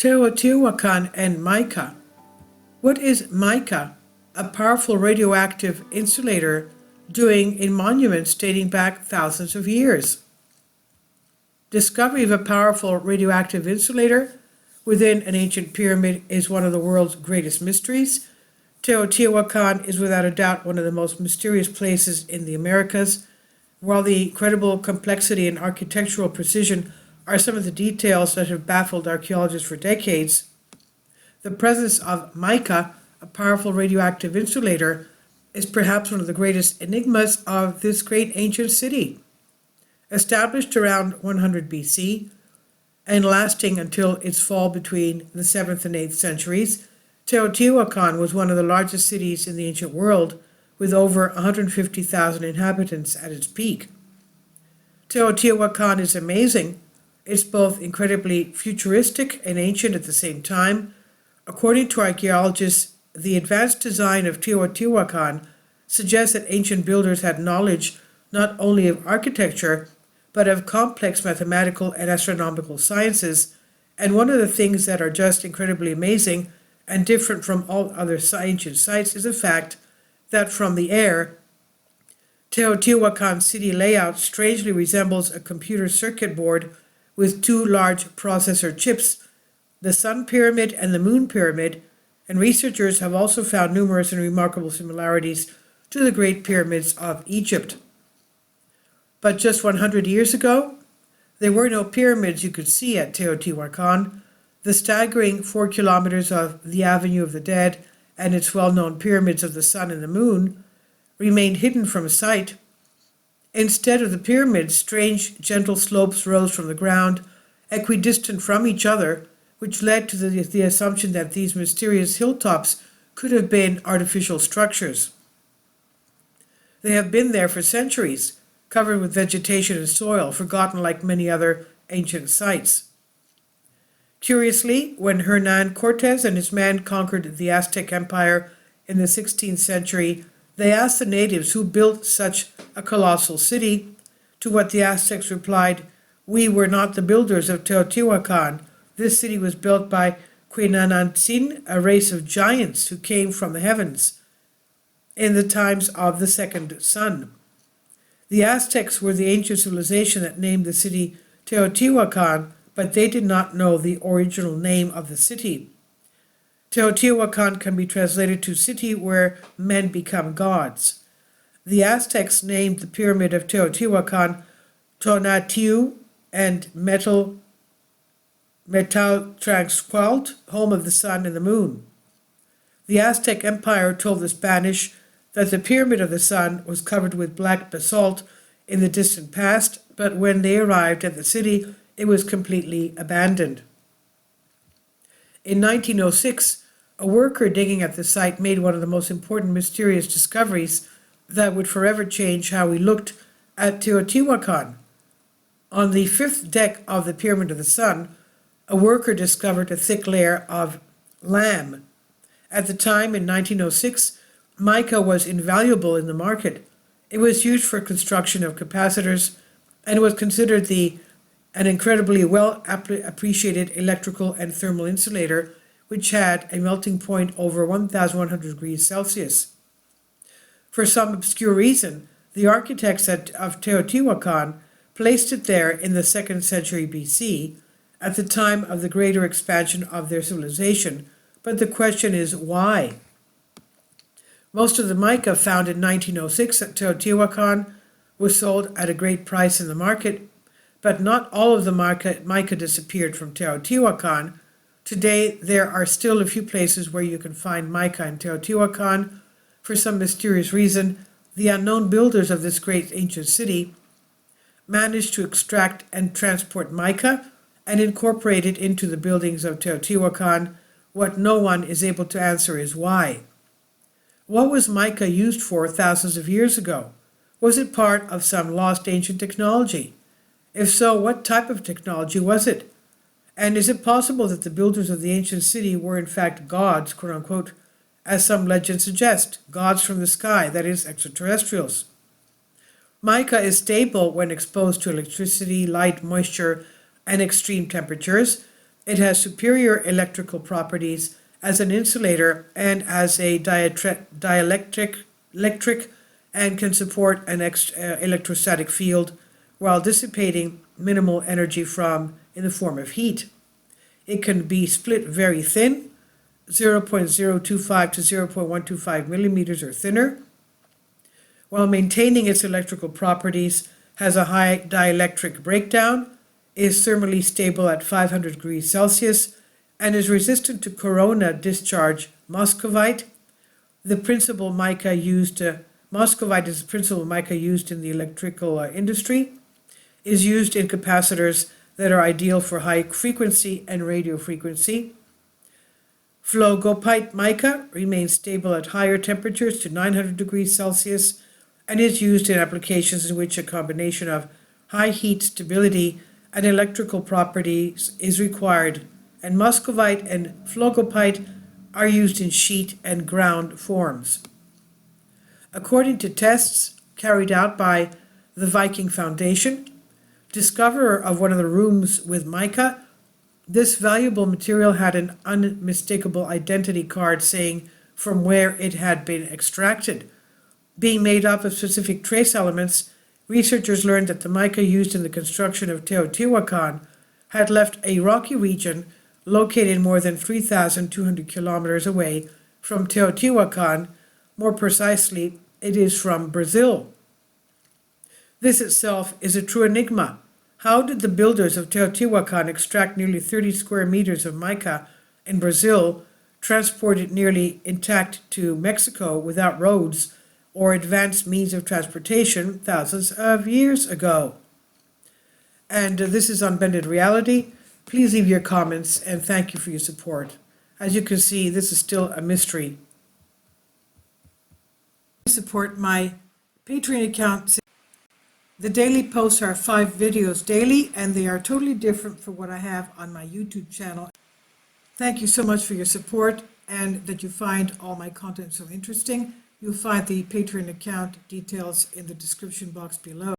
Teotihuacan and Mica. What is Mica, a powerful radioactive insulator, doing in monuments dating back thousands of years? Discovery of a powerful radioactive insulator within an ancient pyramid is one of the world's greatest mysteries. Teotihuacan is without a doubt one of the most mysterious places in the Americas. While the incredible complexity and architectural precision are some of the details that have baffled archaeologists for decades, the presence of Mica, a powerful radioactive insulator, is perhaps one of the greatest enigmas of this great ancient city. Established around 100 BC and lasting until its fall between the 7th and 8th centuries, Teotihuacan was one of the largest cities in the ancient world, with over 150,000 inhabitants at its peak. Teotihuacan is amazing. It's both incredibly futuristic and ancient at the same time. According to archaeologists, the advanced design of Teotihuacan suggests that ancient builders had knowledge not only of architecture, but of complex mathematical and astronomical sciences. And one of the things that are just incredibly amazing and different from all other ancient sites is the fact that from the air, Teotihuacan city layout strangely resembles a computer circuit board with two large processor chips, the Sun Pyramid and the Moon Pyramid, and researchers have also found numerous and remarkable similarities to the Great Pyramids of Egypt. But just 100 years ago, there were no pyramids you could see at Teotihuacan. The staggering 4 kilometers of the Avenue of the Dead and its well-known pyramids of the Sun and the Moon remained hidden from sight. Instead of the pyramids, strange, gentle slopes rose from the ground, equidistant from each other, which led to the assumption that these mysterious hilltops could have been artificial structures. They have been there for centuries, covered with vegetation and soil, forgotten like many other ancient sites. Curiously, when Hernan Cortes and his men conquered the Aztec Empire in the 16th century, they asked the natives who built such a colossal city, to what the Aztecs replied, "We were not the builders of Teotihuacan. This city was built by Quinanantzin, a race of giants who came from the heavens in the times of the second sun." The Aztecs were the ancient civilization that named the city Teotihuacan, but they did not know the original name of the city. Teotihuacan can be translated to city where men become gods. The Aztecs named the pyramid of Teotihuacan Tonatiuh and Metaltranqualt, home of the sun and the moon. The Aztec Empire told the Spanish that the pyramid of the sun was covered with black basalt in the distant past, but when they arrived at the city, it was completely abandoned. In 1906, a worker digging at the site made one of the most important mysterious discoveries that would forever change how we looked at Teotihuacan. On the 5th deck of the Pyramid of the Sun, a worker discovered a thick layer of lamb. At the time, in 1906, mica was invaluable in the market. It was used for construction of capacitors and was considered an incredibly well appreciated electrical and thermal insulator, which had a melting point over 1,100 degrees Celsius. For some obscure reason, the architects of Teotihuacan placed it there in the 2nd century BC, at the time of the greater expansion of their civilization. But the question is, why? Most of the mica found in 1906 at Teotihuacan was sold at a great price in the market, but not all of the mica disappeared from Teotihuacan. Today, there are still a few places where you can find mica in Teotihuacan. For some mysterious reason, the unknown builders of this great ancient city managed to extract and transport mica and incorporate it into the buildings of Teotihuacan. What no one is able to answer is why. What was mica used for thousands of years ago? Was it part of some lost ancient technology? If so, what type of technology was it? And is it possible that the builders of the ancient city were in fact gods, quote unquote, as some legends suggest, gods from the sky, that is, extraterrestrials? Mica is stable when exposed to electricity, light, moisture, and extreme temperatures. It has superior electrical properties as an insulator and as a dielectric and can support an electrostatic field while dissipating minimal energy in the form of heat. It can be split very thin, 0.025 to 0.125 millimeters or thinner, while maintaining its electrical properties, has a high dielectric breakdown, is thermally stable at 500 degrees Celsius, and is resistant to corona discharge muscovite. The principal mica used, muscovite is the principal mica used in the electrical industry, is used in capacitors that are ideal for high frequency and radio frequency. Phlogopite mica remains stable at higher temperatures to 900 degrees Celsius and is used in applications in which a combination of high heat stability and electrical properties is required, and muscovite and phlogopite are used in sheet and ground forms. According to tests carried out by the Viking Foundation, discoverer of one of the rooms with mica, this valuable material had an unmistakable identity card saying from where it had been extracted. Being made up of specific trace elements, researchers learned that the mica used in the construction of Teotihuacan had left a rocky region located more than 3,200 kilometers away from Teotihuacan. More precisely, it is from Brazil. This itself is a true enigma. How did the builders of Teotihuacan extract nearly 30 square meters of mica in Brazil, transport it nearly intact to Mexico without roads or advanced means of transportation thousands of years ago? And this is Unbended Reality. Please leave your comments and thank you for your support. As you can see, this is still a mystery. Support my Patreon account. The daily posts are 5 videos daily, and they are totally different from what I have on my YouTube channel. Thank you so much for your support and that you find all my content so interesting. You'll find the Patreon account details in the description box below.